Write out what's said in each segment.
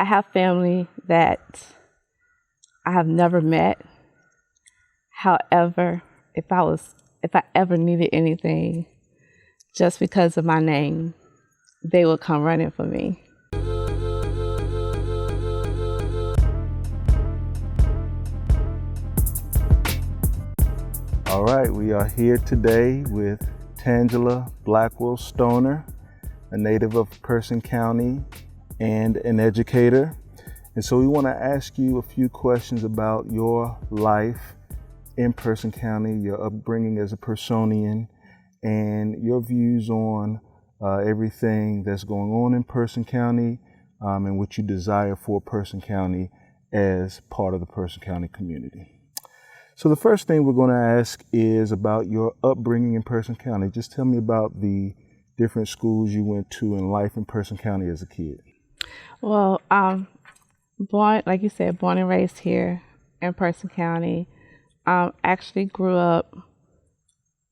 I have family that I have never met. However, if I ever needed anything, just because of my name, they would come running for me. All right, we are here today with Tangela Blackwell-Stoner, a native of Person County and an educator. And so we want to ask you a few questions about your life in Person County, your upbringing as a Personian, and your views on everything that's going on in Person County and what you desire for Person County as part of the Person County community. So the first thing we're going to ask is about your upbringing in Person County. Just tell me about the different schools you went to and life in Person County as a kid. Well, born, like you said, born and raised here in Person County. Actually grew up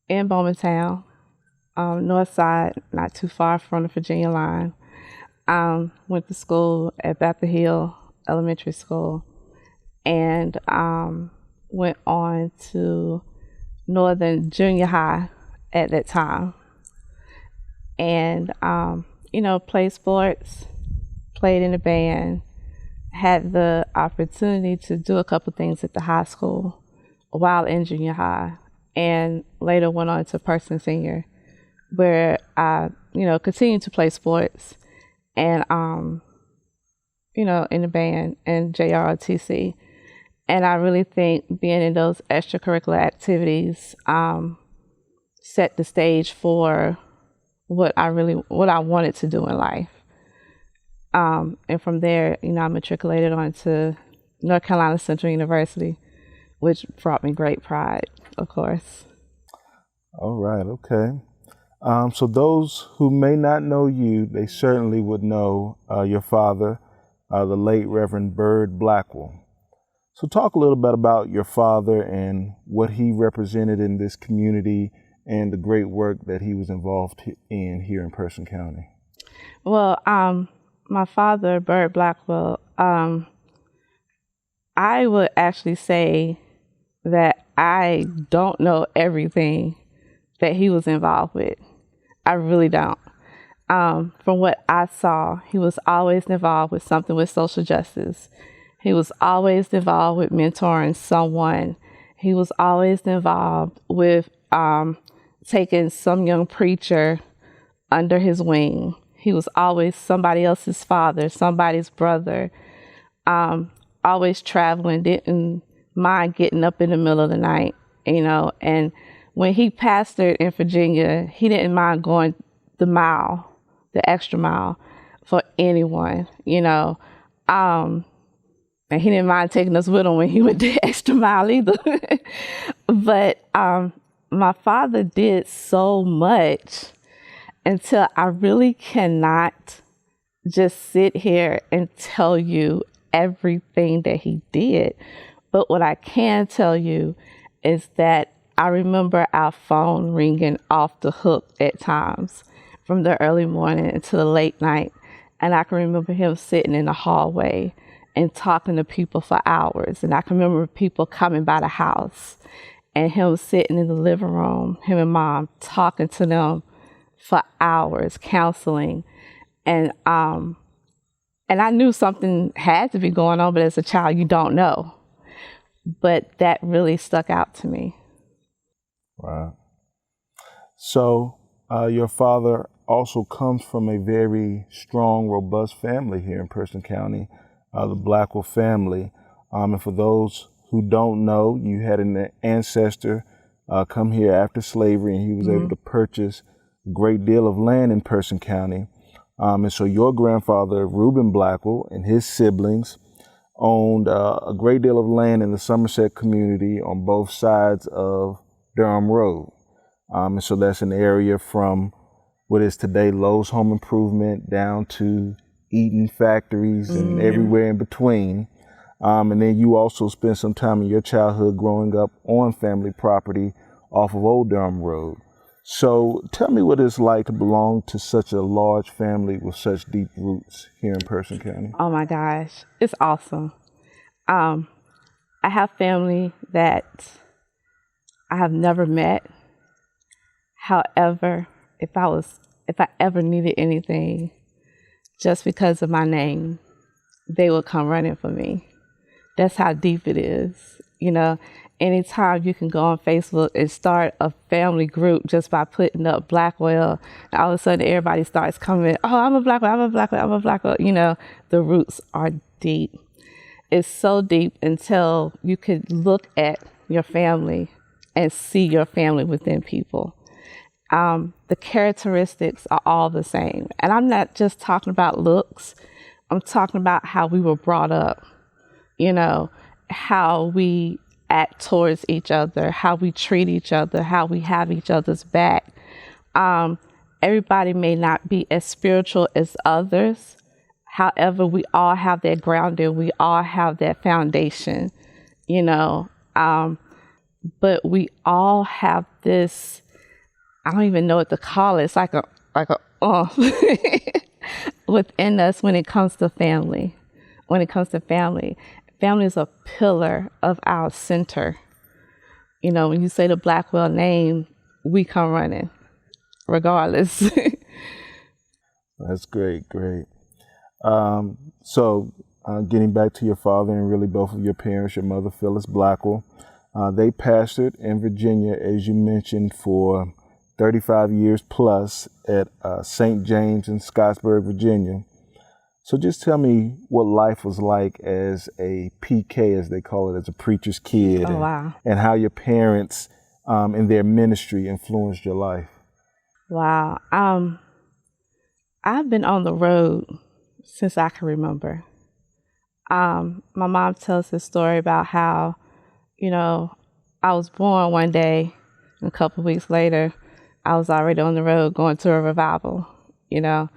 in Bowmantown, north side, not too far from the Virginia line. Went to school at Baptist Hill Elementary School, and went on to Northern Junior High at that time. And, played sports, played in a band, had the opportunity to do a couple things at the high school while in junior high, and later went on to Person Senior, where I, continued to play sports and, in the band and JROTC. And I really think being in those extracurricular activities set the stage for what I wanted to do in life. And from there, I matriculated on to North Carolina Central University, which brought me great pride, of course. All right, okay. So those who may not know you, they certainly would know your father, the late Reverend Bird Blackwell. So talk a little bit about your father and what he represented in this community and the great work that he was involved in here in Person County. Well, my father, Bird Blackwell, I would actually say that I don't know everything that he was involved with. I really don't. From what I saw, he was always involved with something with social justice. He was always involved with mentoring someone. He was always involved with taking some young preacher under his wing. He was always somebody else's father, somebody's brother, always traveling, didn't mind getting up in the middle of the night, and when he pastored in Virginia, he didn't mind going the extra mile for anyone, and he didn't mind taking us with him when he went the extra mile either. But my father did so much until I really cannot just sit here and tell you everything that he did. But what I can tell you is that I remember our phone ringing off the hook at times from the early morning until the late night. And I can remember him sitting in the hallway and talking to people for hours. And I can remember people coming by the house and him sitting in the living room, him and mom, talking to them for hours, counseling. And I knew something had to be going on, but as a child, you don't know. But that really stuck out to me. Wow. So your father also comes from a very strong, robust family here in Person County, the Blackwell family. And for those who don't know, you had an ancestor come here after slavery, and he was able to purchase a great deal of land in Person County. And so your grandfather, Reuben Blackwell, and his siblings owned a great deal of land in the Somerset community on both sides of Durham Road. And so that's an area from what is today Lowe's Home Improvement down to Eaton factories and everywhere in between. And then you also spent some time in your childhood growing up on family property off of Old Durham Road. So tell me what it's like to belong to such a large family with such deep roots here in Person County. Oh my gosh, it's awesome. I have family that I have never met. However, if I ever needed anything, just because of my name, they would come running for me. That's how deep it is. You know, anytime you can go on Facebook and start a family group just by putting up Blackwell, and all of a sudden everybody starts coming, oh, I'm a Blackwell, I'm a Blackwell, I'm a Blackwell. You know, the roots are deep. It's so deep until you could look at your family and see your family within people. The characteristics are all the same. And I'm not just talking about looks. I'm talking about how we were brought up, you know, how we act towards each other, how we treat each other, how we have each other's back. Everybody may not be as spiritual as others. However, we all have that grounding. We all have that foundation, you know, but we all have this, I don't even know what to call it. It's like a within us when it comes to family. When it comes to family, family is a pillar of our center. You know, when you say the Blackwell name, we come running, regardless. That's great, great. So getting back to your father and really both of your parents, your mother, Phyllis Blackwell, they pastored in Virginia, as you mentioned, for 35 years plus at St. James in Scottsburg, Virginia. So just tell me what life was like as a PK, as they call it, as a preacher's kid. Oh, wow. And how your parents in their ministry influenced your life. Wow. I've been on the road since I can remember. My mom tells this story about how, you know, I was born one day, and a couple of weeks later, I was already on the road going to a revival, you know.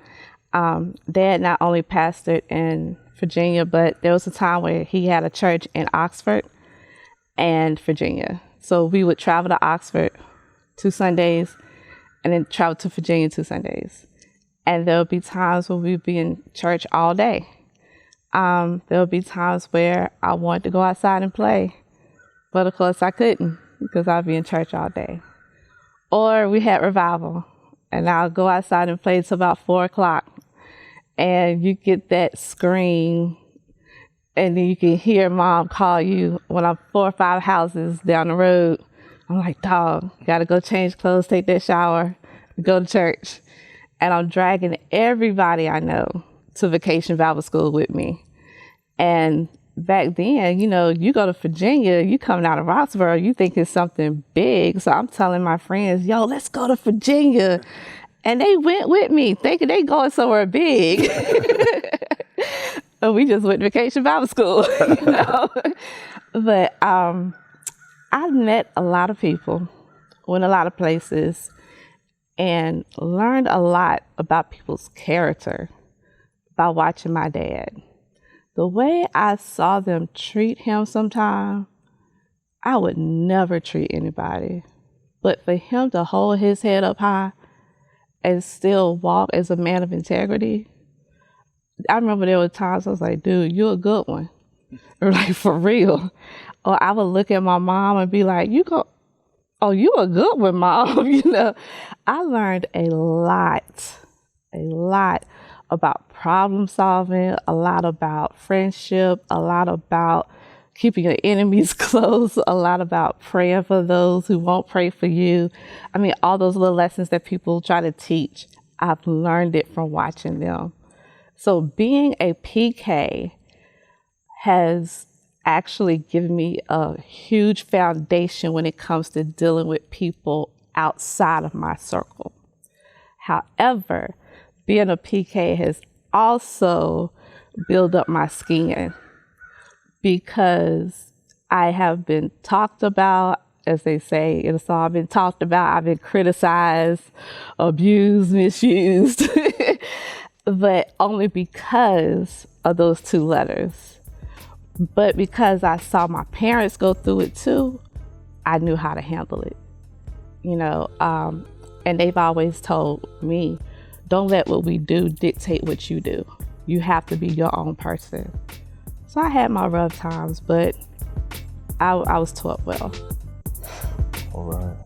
Dad not only pastored in Virginia, but there was a time where he had a church in Oxford and Virginia. So we would travel to Oxford 2 Sundays and then travel to Virginia 2 Sundays. And there would be times when we'd be in church all day. There would be times where I wanted to go outside and play, but of course I couldn't because I'd be in church all day. Or we had revival, and I'll go outside and play till about 4 o'clock. And you get that scream, and then you can hear mom call you when I'm 4 or 5 houses down the road. I'm like, dog, gotta go change clothes, take that shower, go to church. And I'm dragging everybody I know to Vacation Bible School with me. And back then, you know, you go to Virginia, you coming out of Roxborough, you think it's something big. So I'm telling my friends, yo, let's go to Virginia. And they went with me thinking they going somewhere big. And we just went to Vacation Bible School, you know. But I've met a lot of people, went a lot of places, and learned a lot about people's character by watching my dad. The way I saw them treat him sometimes, I would never treat anybody. But for him to hold his head up high and still walk as a man of integrity, I remember there were times I was like, dude, you're a good one. Or like, for real. Or I would look at my mom and be like, oh, you a good one, mom. You know, I learned a lot about problem solving, a lot about friendship, a lot about keeping your enemies close, a lot about praying for those who won't pray for you. I mean, all those little lessons that people try to teach, I've learned it from watching them. So being a PK has actually given me a huge foundation when it comes to dealing with people outside of my circle. However, being a PK has also built up my skin because I have been talked about, as they say in the song, I've been talked about, I've been criticized, abused, misused, but only because of those 2 letters. But because I saw my parents go through it too, I knew how to handle it. You know, And they've always told me, don't let what we do dictate what you do. You have to be your own person. So I had my rough times, but I was taught well. All right.